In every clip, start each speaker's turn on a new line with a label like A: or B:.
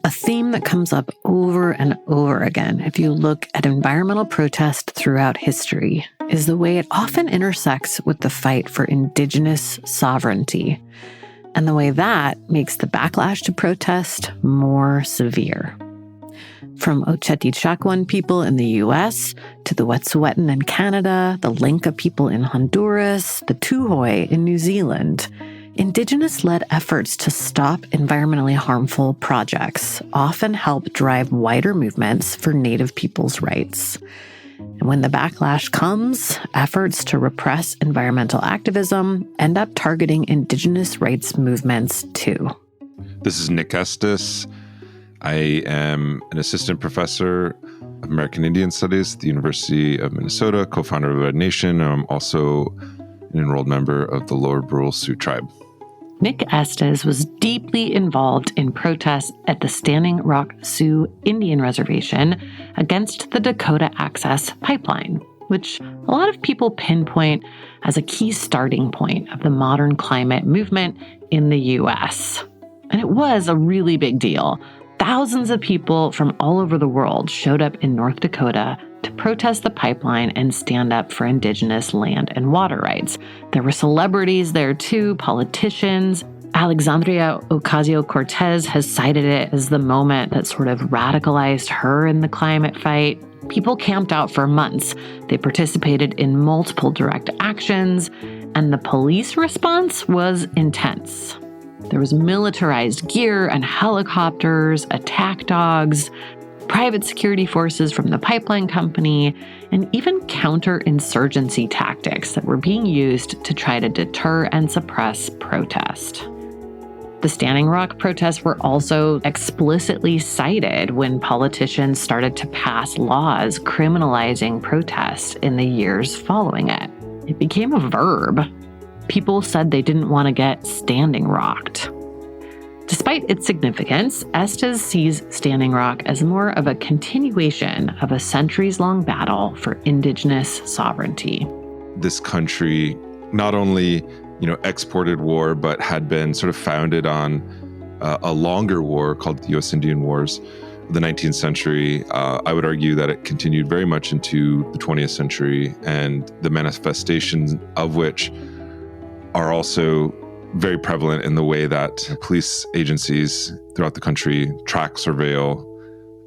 A: A theme that comes up over and over again if you look at environmental protest throughout history is the way it often intersects with the fight for Indigenous sovereignty, and the way that makes the backlash to protest more severe. From Oceti people in the US, to the Wet'suwet'en in Canada, the Lenca people in Honduras, the Tuhoe in New Zealand, Indigenous-led efforts to stop environmentally harmful projects often help drive wider movements for Native people's rights. And when the backlash comes, efforts to repress environmental activism end up targeting Indigenous rights movements too.
B: This is Nick Estes. I am an assistant professor of American Indian Studies at the University of Minnesota, co-founder of Red Nation. I'm also an enrolled member of the Lower Brule Sioux Tribe.
A: Nick Estes was deeply involved in protests at the Standing Rock Sioux Indian Reservation against the Dakota Access Pipeline, which a lot of people pinpoint as a key starting point of the modern climate movement in the U.S. And it was a really big deal. Thousands of people from all over the world showed up in North Dakota to protest the pipeline and stand up for Indigenous land and water rights. There were celebrities there too, politicians. Alexandria Ocasio-Cortez has cited it as the moment that sort of radicalized her in the climate fight. People camped out for months. They participated in multiple direct actions, and the police response was intense. There was militarized gear and helicopters, attack dogs, private security forces from the pipeline company, and even counterinsurgency tactics that were being used to try to deter and suppress protest. The Standing Rock protests were also explicitly cited when politicians started to pass laws criminalizing protest in the years following it. It became a verb. People said they didn't want to get standing rocked. Despite its significance, Estes sees Standing Rock as more of a continuation of a centuries-long battle for Indigenous sovereignty.
B: This country not only, exported war, but had been sort of founded on a longer war called the U.S. Indian Wars of the 19th century. I would argue that it continued very much into the 20th century, and the manifestations of which are also very prevalent in the way that police agencies throughout the country track, surveil,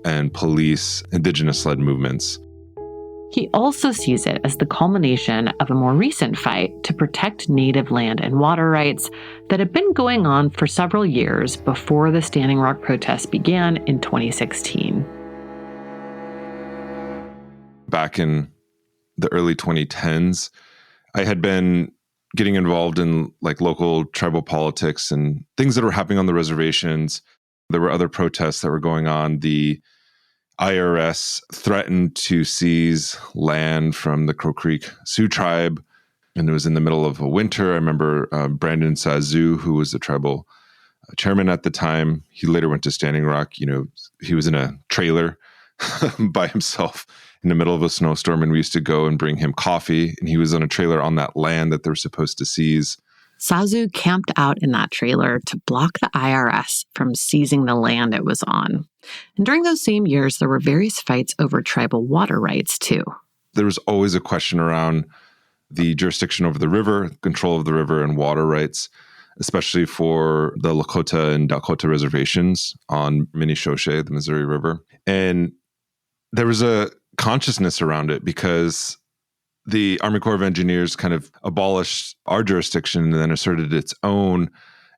B: and police Indigenous-led movements.
A: He also sees it as the culmination of a more recent fight to protect Native land and water rights that had been going on for several years before the Standing Rock protests began in 2016.
B: Back in the early 2010s, I had been getting involved in local tribal politics and things that were happening on the reservations. There were other protests that were going on. The IRS threatened to seize land from the Crow Creek Sioux Tribe, and it was in the middle of a winter. I remember Brandon Sazu, who was the tribal chairman at the time. He later went to Standing Rock. He was in a trailer by himself in the middle of a snowstorm, and we used to go and bring him coffee, and he was on a trailer on that land that they were supposed to seize.
A: Sazu camped out in that trailer to block the IRS from seizing the land it was on. And during those same years, there were various fights over tribal water rights too.
B: There was always a question around the jurisdiction over the river, control of the river, and water rights, especially for the Lakota and Dakota reservations on Mini-Shoshe, the Missouri River. And there was a consciousness around it because the Army Corps of Engineers kind of abolished our jurisdiction and then asserted its own,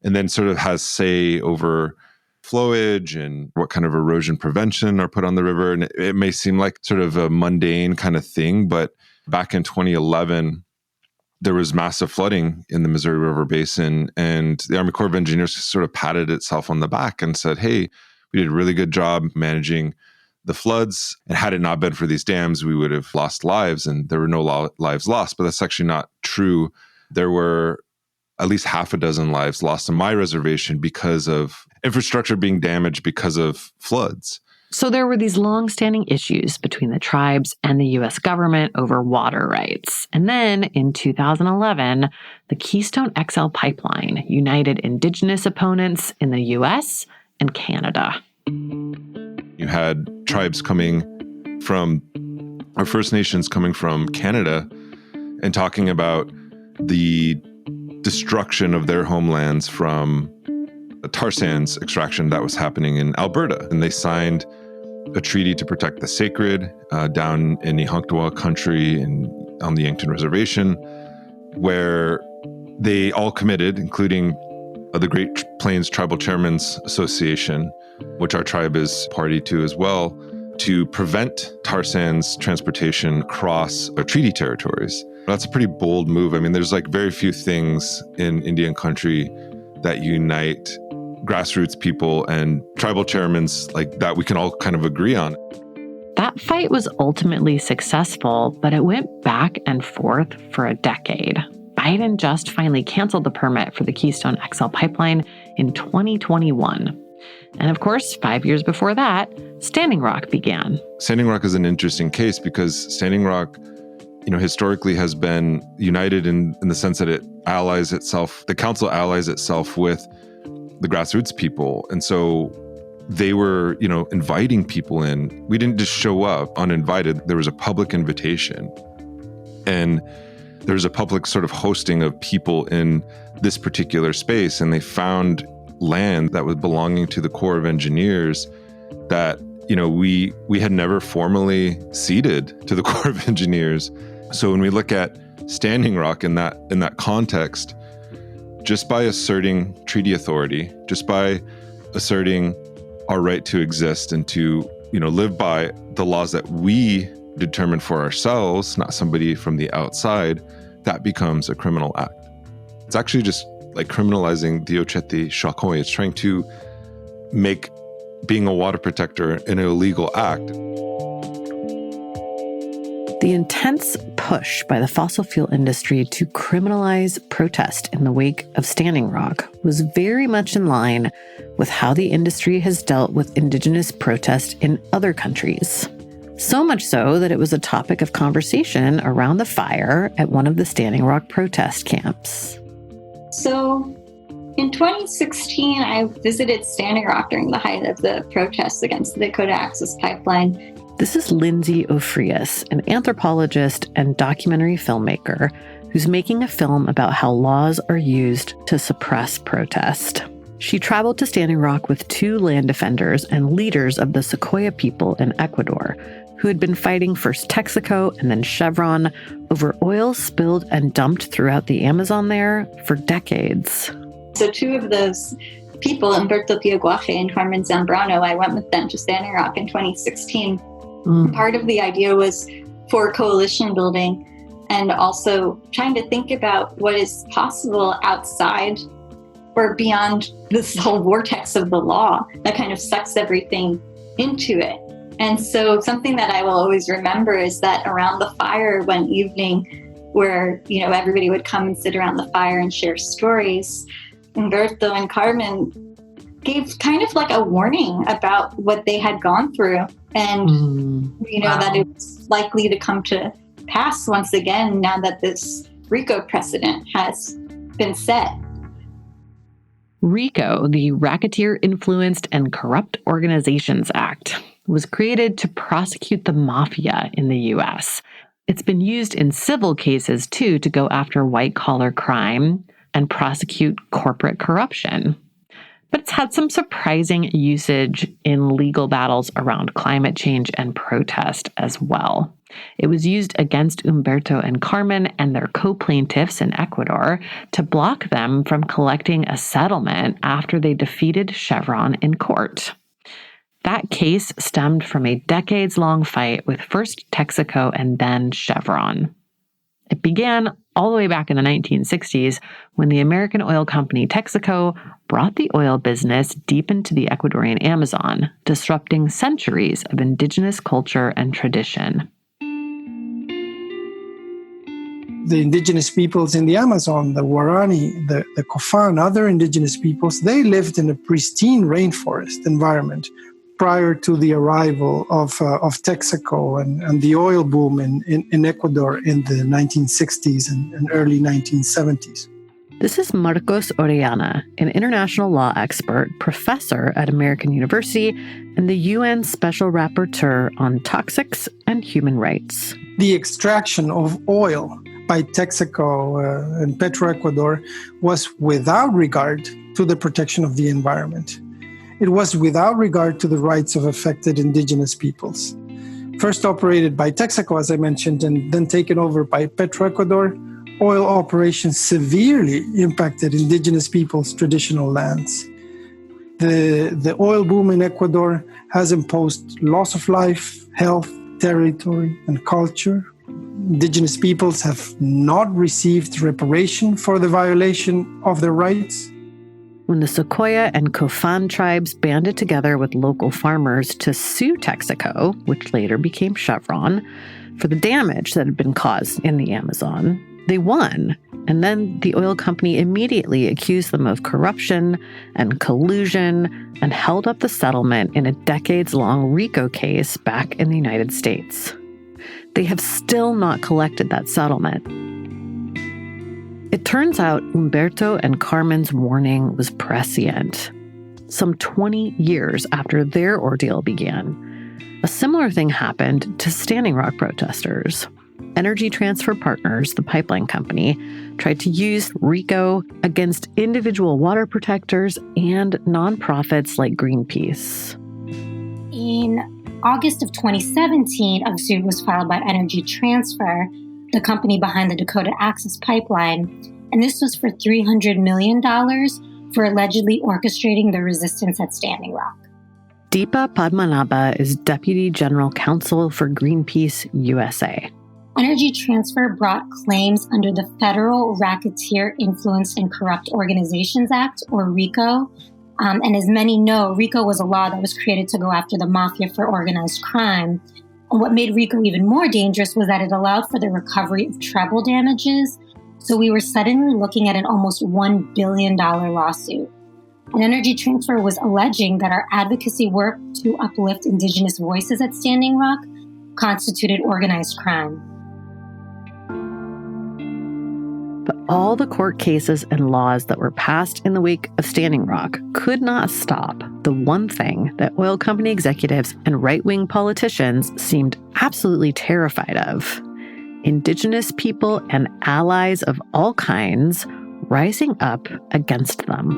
B: and then sort of has say over flowage and what kind of erosion prevention are put on the river. And it may seem like sort of a mundane kind of thing, but back in 2011, there was massive flooding in the Missouri River Basin, and the Army Corps of Engineers sort of patted itself on the back and said, hey, we did a really good job managing the floods, and had it not been for these dams, we would have lost lives, and there were no lives lost. But that's actually not true. There were at least half a dozen lives lost on my reservation because of infrastructure being damaged because of floods.
A: So there were these long-standing issues between the tribes and the U.S. government over water rights. And then in 2011, the Keystone XL pipeline united Indigenous opponents in the U.S. and Canada.
B: You had tribes coming from, or First Nations coming from Canada and talking about the destruction of their homelands from a tar sands extraction that was happening in Alberta. And they signed a treaty to protect the sacred down in Nihanktawa country and on the Yankton Reservation, where they all committed, including the Great Plains Tribal Chairmen's Association, which our tribe is party to as well, to prevent tar sands transportation across treaty territories. That's a pretty bold move. I mean, there's like very few things in Indian country that unite grassroots people and tribal chairmen like that we can all kind of agree on.
A: That fight was ultimately successful, but it went back and forth for a decade. Biden just finally canceled the permit for the Keystone XL pipeline in 2021. And of course, 5 years before that, Standing Rock began.
B: Standing Rock is an interesting case because Standing Rock, historically has been united in the sense that it allies itself, the council allies itself with the grassroots people. And so they were, inviting people in. We didn't just show up uninvited. There was a public invitation. And there was a public sort of hosting of people in this particular space. And they found land that was belonging to the Corps of Engineers that, we had never formally ceded to the Corps of Engineers. So when we look at Standing Rock in that context, just by asserting treaty authority, just by asserting our right to exist and to, live by the laws that we determine for ourselves, not somebody from the outside, that becomes a criminal act. It's actually just like criminalizing the Ocheti Shakoi. It's trying to make being a water protector an illegal act.
A: The intense push by the fossil fuel industry to criminalize protest in the wake of Standing Rock was very much in line with how the industry has dealt with Indigenous protest in other countries. So much so that it was a topic of conversation around the fire at one of the Standing Rock protest camps.
C: So in 2016, I visited Standing Rock during the height of the protests against the Dakota Access Pipeline.
A: This is Lindsay Ofrius, an anthropologist and documentary filmmaker who's making a film about how laws are used to suppress protest. She traveled to Standing Rock with two land defenders and leaders of the Sequoia people in Ecuador, who had been fighting first Texaco and then Chevron over oil spilled and dumped throughout the Amazon there for decades.
C: So two of those people, Humberto Piaguaje and Carmen Zambrano, I went with them to Standing Rock in 2016. Part of the idea was for coalition building and also trying to think about what is possible outside or beyond this whole vortex of the law that kind of sucks everything into it. And so something that I will always remember is that around the fire one evening where, everybody would come and sit around the fire and share stories, Humberto and Carmen gave kind of like a warning about what they had gone through and, that it was likely to come to pass once again now that this RICO precedent has been set.
A: RICO, the Racketeer Influenced and Corrupt Organizations Act, was created to prosecute the mafia in the U.S. It's been used in civil cases, too, to go after white-collar crime and prosecute corporate corruption. But it's had some surprising usage in legal battles around climate change and protest as well. It was used against Humberto and Carmen and their co-plaintiffs in Ecuador to block them from collecting a settlement after they defeated Chevron in court. That case stemmed from a decades-long fight with first Texaco and then Chevron. It began all the way back in the 1960s when the American oil company Texaco brought the oil business deep into the Ecuadorian Amazon, disrupting centuries of indigenous culture and tradition.
D: The indigenous peoples in the Amazon, the Guarani, the Kofan, other indigenous peoples, they lived in a pristine rainforest environment prior to the arrival of Texaco and the oil boom in Ecuador in the 1960s and early 1970s.
A: This is Marcos Orellana, an international law expert, professor at American University, and the UN Special Rapporteur on Toxics and Human Rights.
D: The extraction of oil by Texaco and Petroecuador was without regard to the protection of the environment. It was without regard to the rights of affected indigenous peoples. First operated by Texaco, as I mentioned, and then taken over by Petroecuador, oil operations severely impacted indigenous peoples' traditional lands. The oil boom in Ecuador has imposed loss of life, health, territory, and culture. Indigenous peoples have not received reparation for the violation of their rights.
A: When the Sequoia and Cofan tribes banded together with local farmers to sue Texaco, which later became Chevron, for the damage that had been caused in the Amazon, they won. And then the oil company immediately accused them of corruption and collusion and held up the settlement in a decades-long RICO case back in the United States. They have still not collected that settlement. It turns out Humberto and Carmen's warning was prescient. Some 20 years after their ordeal began, a similar thing happened to Standing Rock protesters. Energy Transfer Partners, the pipeline company, tried to use RICO against individual water protectors and nonprofits like Greenpeace.
E: In August of 2017, a suit was filed by Energy Transfer, the company behind the Dakota Access Pipeline, and this was for $300 million for allegedly orchestrating the resistance at Standing Rock.
A: Deepa Padmanabha is Deputy General Counsel for Greenpeace USA.
E: Energy Transfer brought claims under the Federal Racketeer Influenced and Corrupt Organizations Act, or RICO. And as many know, RICO was a law that was created to go after the mafia for organized crime. And what made RICO even more dangerous was that it allowed for the recovery of treble damages. So we were suddenly looking at an almost $1 billion lawsuit. And Energy Transfer was alleging that our advocacy work to uplift indigenous voices at Standing Rock constituted organized crime.
A: But all the court cases and laws that were passed in the wake of Standing Rock could not stop the one thing that oil company executives and right-wing politicians seemed absolutely terrified of: indigenous people and allies of all kinds rising up against them.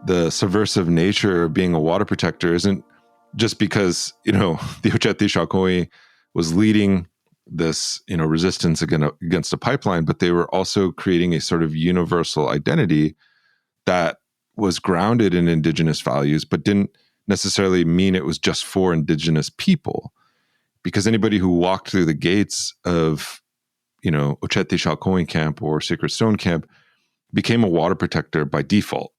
B: The subversive nature of being a water protector isn't just because, the Ocheti Xalcoy was leading this, resistance against a pipeline, but they were also creating a sort of universal identity that was grounded in indigenous values, but didn't necessarily mean it was just for indigenous people. Because anybody who walked through the gates of, Ocheti Xalcoy camp or Sacred Stone camp became a water protector by default.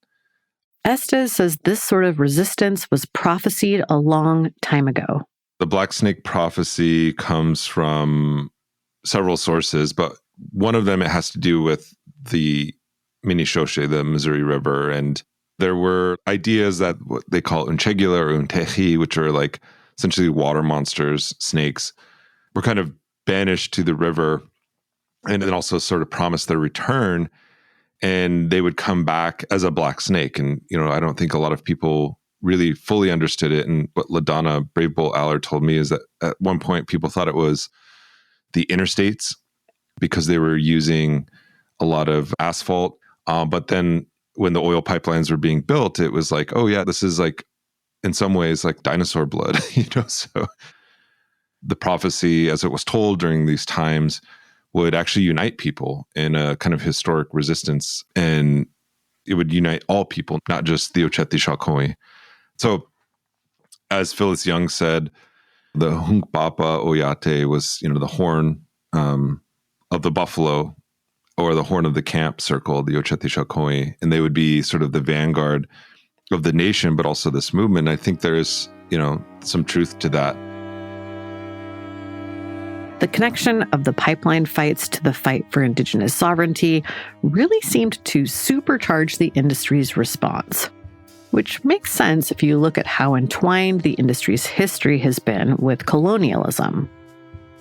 A: Estes says this sort of resistance was prophesied a long time ago.
B: The Black Snake prophecy comes from several sources, but one of them, it has to do with the Minishoshe, the Missouri River. And there were ideas that what they call unchegula or unteji, which are like essentially water monsters, snakes, were kind of banished to the river and then also sort of promised their return. And they would come back as a black snake. And, I don't think a lot of people really fully understood it. And what LaDonna Brave Bull Allard told me is that at one point people thought it was the interstates because they were using a lot of asphalt. But then when the oil pipelines were being built, it was like, oh yeah, this is like, in some ways, like dinosaur blood, So the prophecy, as it was told during these times, would actually unite people in a kind of historic resistance. And it would unite all people, not just the Ocheti Xalcoy. So, as Phyllis Young said, the Hunkpapa Oyate was, the horn of the buffalo, or the horn of the camp circle, the Ocheti Xalcoy, and they would be sort of the vanguard of the nation, but also this movement. I think there is, some truth to that.
A: The connection of the pipeline fights to the fight for indigenous sovereignty really seemed to supercharge the industry's response, which makes sense if you look at how entwined the industry's history has been with colonialism.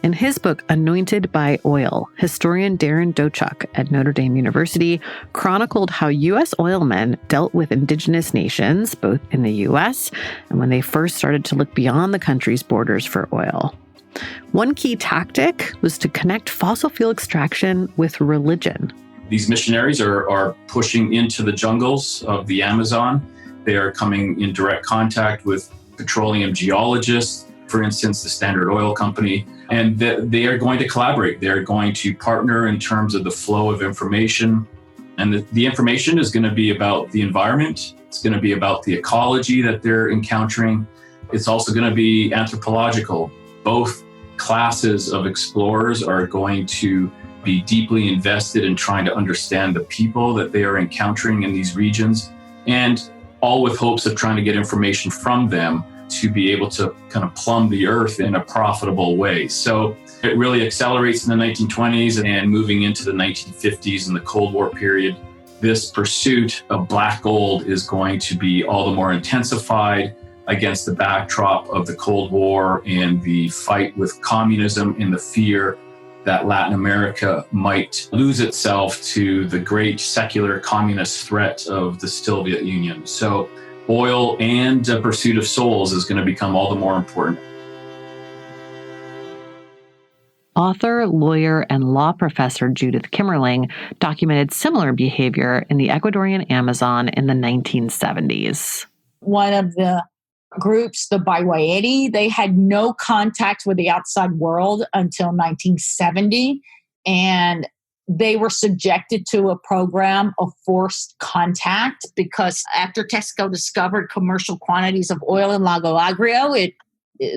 A: In his book, Anointed by Oil, historian Darren Dochuk at Notre Dame University chronicled how U.S. oilmen dealt with indigenous nations, both in the U.S. and when they first started to look beyond the country's borders for oil. One key tactic was to connect fossil fuel extraction with religion.
F: These missionaries are pushing into the jungles of the Amazon. They are coming in direct contact with petroleum geologists, for instance, the Standard Oil Company, and they are going to collaborate. They're going to partner in terms of the flow of information. And the information is going to be about the environment. It's going to be about the ecology that they're encountering. It's also going to be anthropological. Both classes of explorers are going to be deeply invested in trying to understand the people that they are encountering in these regions, and all with hopes of trying to get information from them to be able to kind of plumb the earth in a profitable way. So it really accelerates in the 1920s and moving into the 1950s and the Cold War period. This pursuit of black gold is going to be all the more intensified against the backdrop of the Cold War and the fight with communism and the fear that Latin America might lose itself to the great secular communist threat of the Soviet Union. So oil and the pursuit of souls is going to become all the more important.
A: Author, lawyer, and law professor Judith Kimmerling documented similar behavior in the Ecuadorian Amazon in the 1970s.
G: One of the groups, the Baywaeri, they had no contact with the outside world until 1970, and they were subjected to a program of forced contact because after Texaco discovered commercial quantities of oil in Lago Agrio,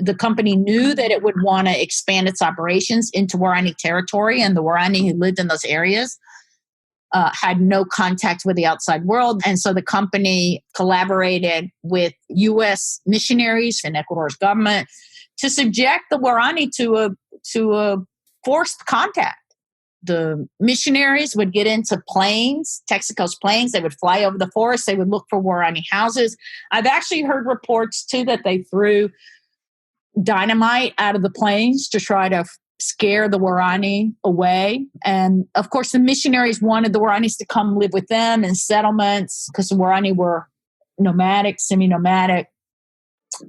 G: the company knew that it would want to expand its operations into Guarani territory, and the Guarani who lived in those areas had no contact with the outside world. And so the company collaborated with U.S. missionaries and Ecuador's government to subject the Guarani to a forced contact. The missionaries would get into planes, Texaco's planes. They would fly over the forest. They would look for Guarani houses. I've actually heard reports, too, that they threw dynamite out of the planes to try to scare the Guarani away. And, of course, the missionaries wanted the Guaranis to come live with them in settlements because the Guarani were nomadic, semi-nomadic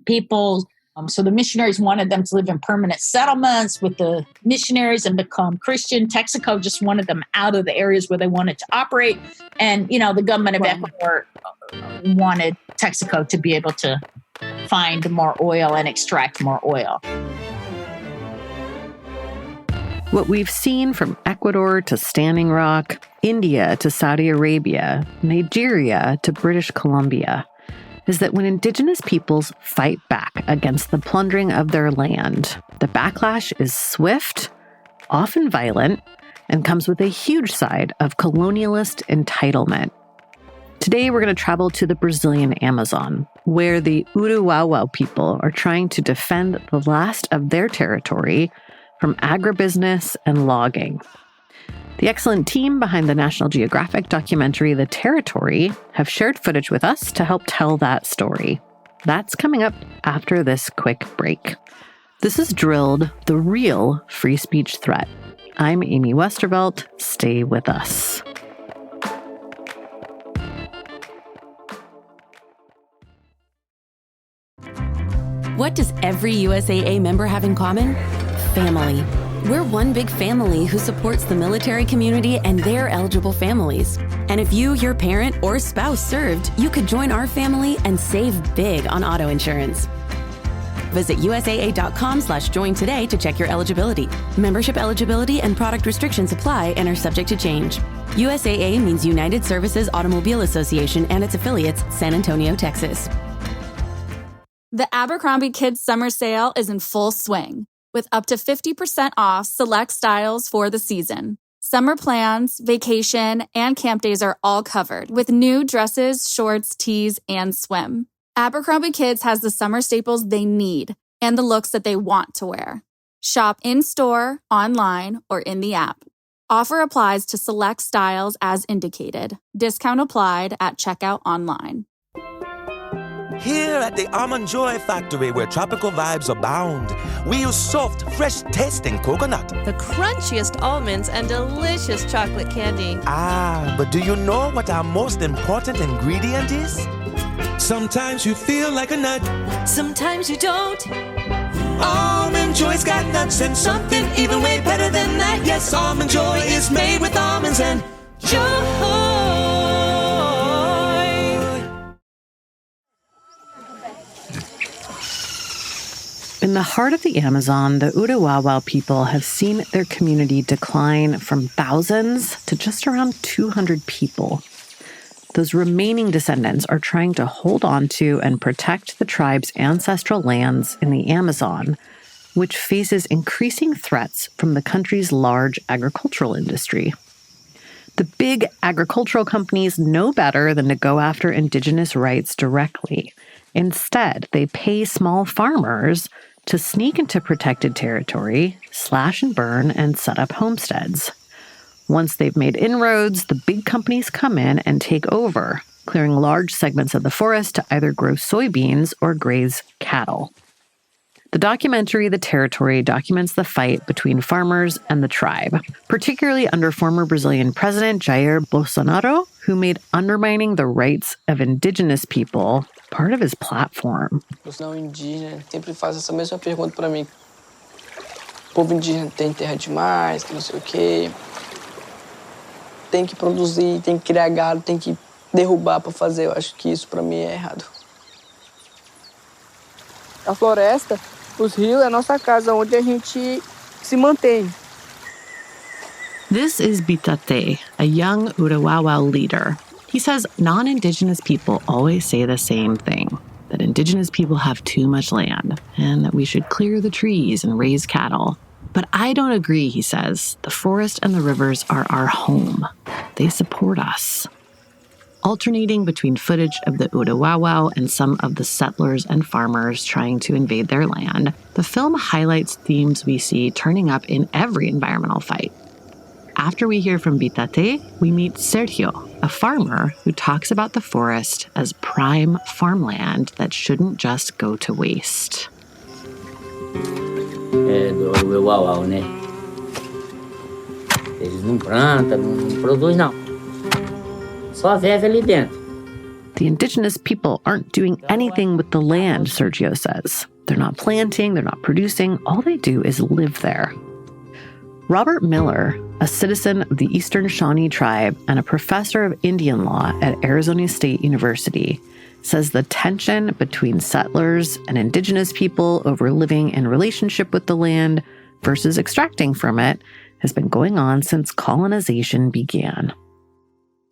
G: people. So the missionaries wanted them to live in permanent settlements with the missionaries and become Christian. Texaco just wanted them out of the areas where they wanted to operate. And, the government of Ecuador wanted Texaco to be able to find more oil and extract more oil.
A: What we've seen from Ecuador to Standing Rock, India to Saudi Arabia, Nigeria to British Columbia, is that when indigenous peoples fight back against the plundering of their land, the backlash is swift, often violent, and comes with a huge side of colonialist entitlement. Today, we're going to travel to the Brazilian Amazon, where the Uruauau people are trying to defend the last of their territory from agribusiness and logging. The excellent team behind the National Geographic documentary The Territory have shared footage with us to help tell that story. That's coming up after this quick break. This is Drilled, the real free speech threat. I'm Amy Westervelt. Stay with us.
H: What does every USAA member have in common? Family. We're one big family who supports the military community and their eligible families. And if you, your parent, or spouse served, you could join our family and save big on auto insurance. Visit USAA.com/join today to check your eligibility. Membership eligibility and product restrictions apply and are subject to change. USAA means United Services Automobile Association and its affiliates, San Antonio, Texas.
I: The Abercrombie Kids Summer Sale is in full swing, with up to 50% off select styles for the season. Summer plans, vacation, and camp days are all covered with new dresses, shorts, tees, and swim. Abercrombie Kids has the summer staples they need and the looks that they want to wear. Shop in-store, online, or in the app. Offer applies to select styles as indicated. Discount applied at checkout online.
J: Here at the Almond Joy Factory, where tropical vibes abound, we use soft, fresh-tasting coconut.
K: The crunchiest almonds and delicious chocolate candy.
J: Ah, but do you know what our most important ingredient is? Sometimes you feel like a nut.
K: Sometimes you don't.
J: Almond Joy's got nuts and something even way better than that. Yes, Almond Joy is made with almonds and joy.
A: In the heart of the Amazon, the Urawawa people have seen their community decline from thousands to just around 200 people. Those remaining descendants are trying to hold on to and protect the tribe's ancestral lands in the Amazon, which faces increasing threats from the country's large agricultural industry. The big agricultural companies know better than to go after indigenous rights directly. Instead, they pay small farmers to sneak into protected territory, slash and burn, and set up homesteads. Once they've made inroads, the big companies come in and take over, clearing large segments of the forest to either grow soybeans or graze cattle. The documentary The Territory documents the fight between farmers and the tribe, particularly under former Brazilian President Jair Bolsonaro, who made undermining the rights of indigenous people part of his platform.
L: Os não indígenas sempre fazem essa mesma pergunta para mim. O povo indígena tem terra demais, que não sei o quê. Tem que produzir, tem que criar gado, tem que derrubar para fazer. Eu acho que isso para mim é errado. A floresta, os rios é a nossa casa, onde a gente se mantém.
A: This is Bitate, a young Urawawa leader. He says non-Indigenous people always say the same thing, that Indigenous people have too much land and that we should clear the trees and raise cattle. But I don't agree, he says. The forest and the rivers are our home. They support us. Alternating between footage of the Urawawa and some of the settlers and farmers trying to invade their land, the film highlights themes we see turning up in every environmental fight. After we hear from Bitate, we meet Sergio, a farmer who talks about the forest as prime farmland that shouldn't just go to waste.
M: Do Urawawa, né? Eles não plantam, não produzem, não. Só vive ali dentro.
A: The indigenous people aren't doing anything with the land, Sergio says. They're not planting, they're not producing. All they do is live there. Robert Miller, a citizen of the Eastern Shawnee tribe and a professor of Indian law at Arizona State University, says the tension between settlers and indigenous people over living in relationship with the land versus extracting from it has been going on since colonization began.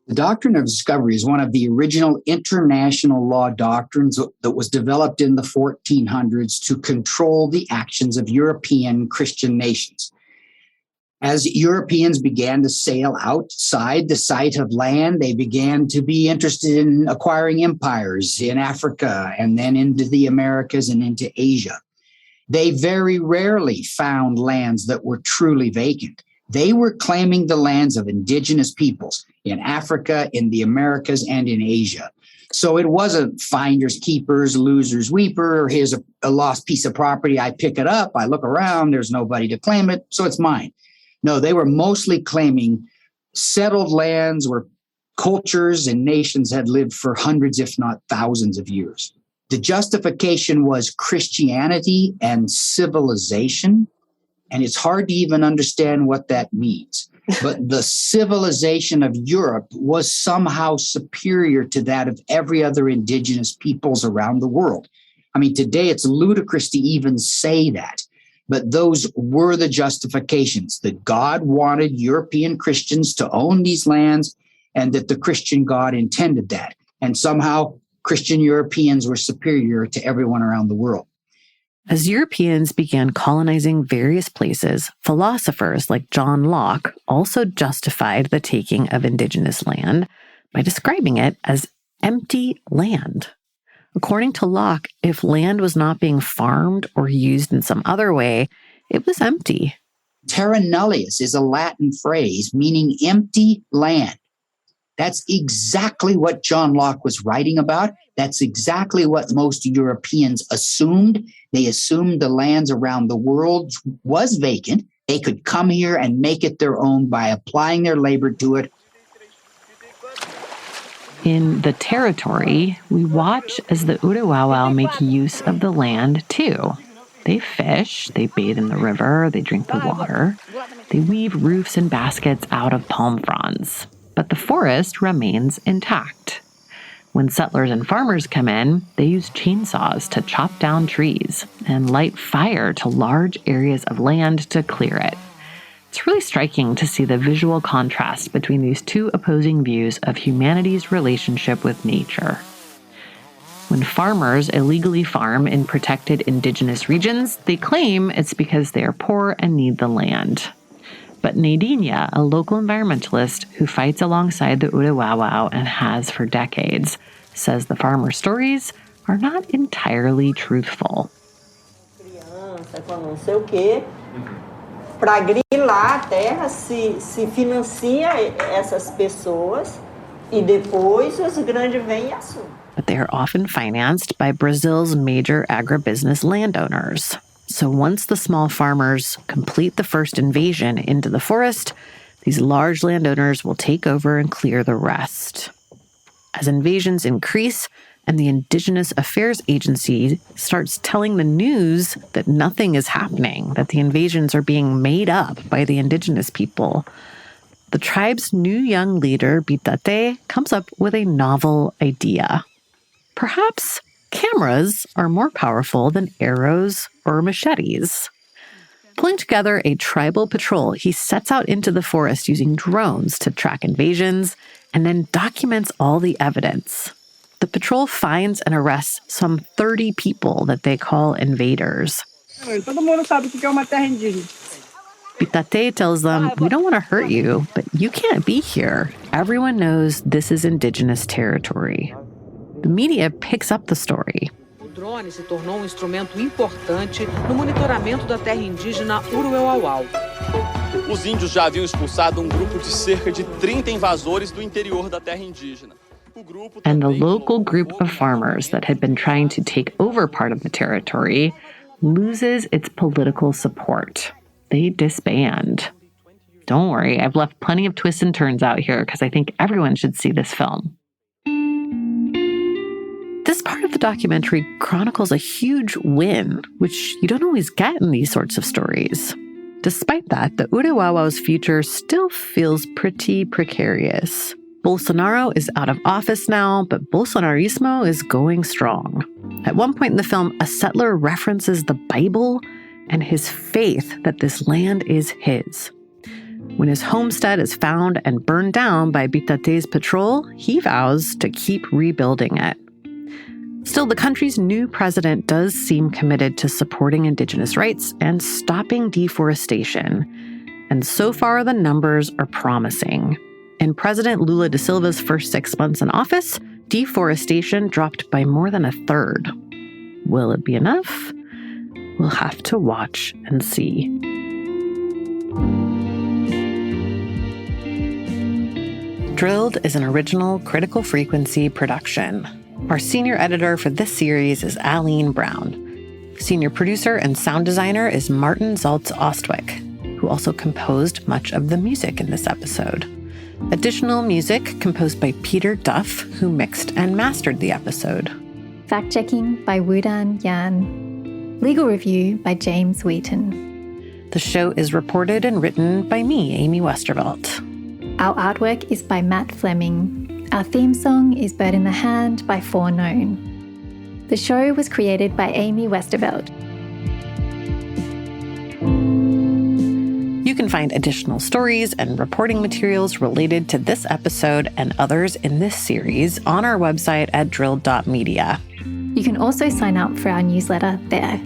N: The doctrine of discovery is one of the original international law doctrines that was developed in the 1400s to control the actions of European Christian nations. As Europeans began to sail outside the site of land, they began to be interested in acquiring empires in Africa and then into the Americas and into Asia. They very rarely found lands that were truly vacant. They were claiming the lands of indigenous peoples in Africa, in the Americas, and in Asia. So it wasn't finders, keepers, losers, weeper, or here's a lost piece of property. I pick it up, I look around, there's nobody to claim it, so it's mine. No, they were mostly claiming settled lands where cultures and nations had lived for hundreds, if not thousands of years. The justification was Christianity and civilization, and it's hard to even understand what that means. But the civilization of Europe was somehow superior to that of every other indigenous peoples around the world. I mean, today it's ludicrous to even say that. But those were the justifications, that God wanted European Christians to own these lands and that the Christian God intended that. And somehow Christian Europeans were superior to everyone around the world.
A: As Europeans began colonizing various places, philosophers like John Locke also justified the taking of indigenous land by describing it as empty land. According to Locke, if land was not being farmed or used in some other way, it was empty.
N: Terra nullius is a Latin phrase meaning empty land. That's exactly what John Locke was writing about. That's exactly what most Europeans assumed. They assumed the lands around the world was vacant. They could come here and make it their own by applying their labor to it.
A: In the territory, we watch as the Urewawao make use of the land too. They fish, they bathe in the river, they drink the water. They weave roofs and baskets out of palm fronds. But the forest remains intact. When settlers and farmers come in, they use chainsaws to chop down trees and light fire to large areas of land to clear it. It's really striking to see the visual contrast between these two opposing views of humanity's relationship with nature. When farmers illegally farm in protected indigenous regions, they claim it's because they are poor and need the land. But Nadinia, a local environmentalist who fights alongside the Urewawao and has for decades, says the farmer stories are not entirely truthful.
O: Para grilar a terra se financia essas pessoas e depois os grandes vêm e assumem.
A: But they are often financed by Brazil's major agribusiness landowners. So once the small farmers complete the first invasion into the forest, these large landowners will take over and clear the rest. As invasions increase and the Indigenous Affairs Agency starts telling the news that nothing is happening, that the invasions are being made up by the indigenous people, the tribe's new young leader, Bitate, comes up with a novel idea. Perhaps cameras are more powerful than arrows or machetes. Pulling together a tribal patrol, he sets out into the forest using drones to track invasions and then documents all the evidence. The patrol finds and arrests some 30 people that they call invaders. Bitate tells them, "We don't want to hurt you, but you can't be here. Everyone knows this is indigenous territory." The media picks up the story.
P: O drone se tornou instrumento importante no monitoramento da terra indígena Urewawao.
Q: Os índios já haviam expulsado grupo de cerca de 30 invasores do interior da terra indígena.
A: And the local group of farmers that had been trying to take over part of the territory loses its political support. They disband. Don't worry, I've left plenty of twists and turns out here because I think everyone should see this film. This part of the documentary chronicles a huge win, which you don't always get in these sorts of stories. Despite that, the Urewawao's future still feels pretty precarious. Bolsonaro is out of office now, but Bolsonarismo is going strong. At one point in the film, a settler references the Bible and his faith that this land is his. When his homestead is found and burned down by Bitate's patrol, he vows to keep rebuilding it. Still, the country's new president does seem committed to supporting indigenous rights and stopping deforestation. And so far, the numbers are promising. In President Lula da Silva's first 6 months in office, deforestation dropped by more than a third. Will it be enough? We'll have to watch and see. Drilled is an original Critical Frequency production. Our senior editor for this series is Aline Brown. Senior producer and sound designer is Martin Zaltz-Ostwick, who also composed much of the music in this episode. Additional music composed by Peter Duff, who mixed and mastered the episode.
R: Fact-checking by Wudan Yan. Legal review by James Wheaton.
A: The show is reported and written by me, Amy Westervelt.
R: Our artwork is by Matt Fleming. Our theme song is Bird in the Hand by Foreknown. The show was created by Amy Westervelt.
A: You can find additional stories and reporting materials related to this episode and others in this series on our website at drilled.media.
R: You can also sign up for our newsletter there.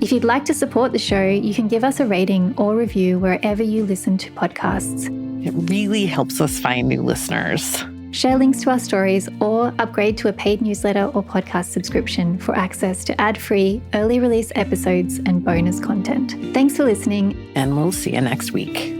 R: If you'd like to support the show, you can give us a rating or review wherever you listen to podcasts.
A: It really helps us find new listeners.
R: Share links to our stories or upgrade to a paid newsletter or podcast subscription for access to ad-free, early release episodes and bonus content. Thanks for listening.
A: And we'll see you next week.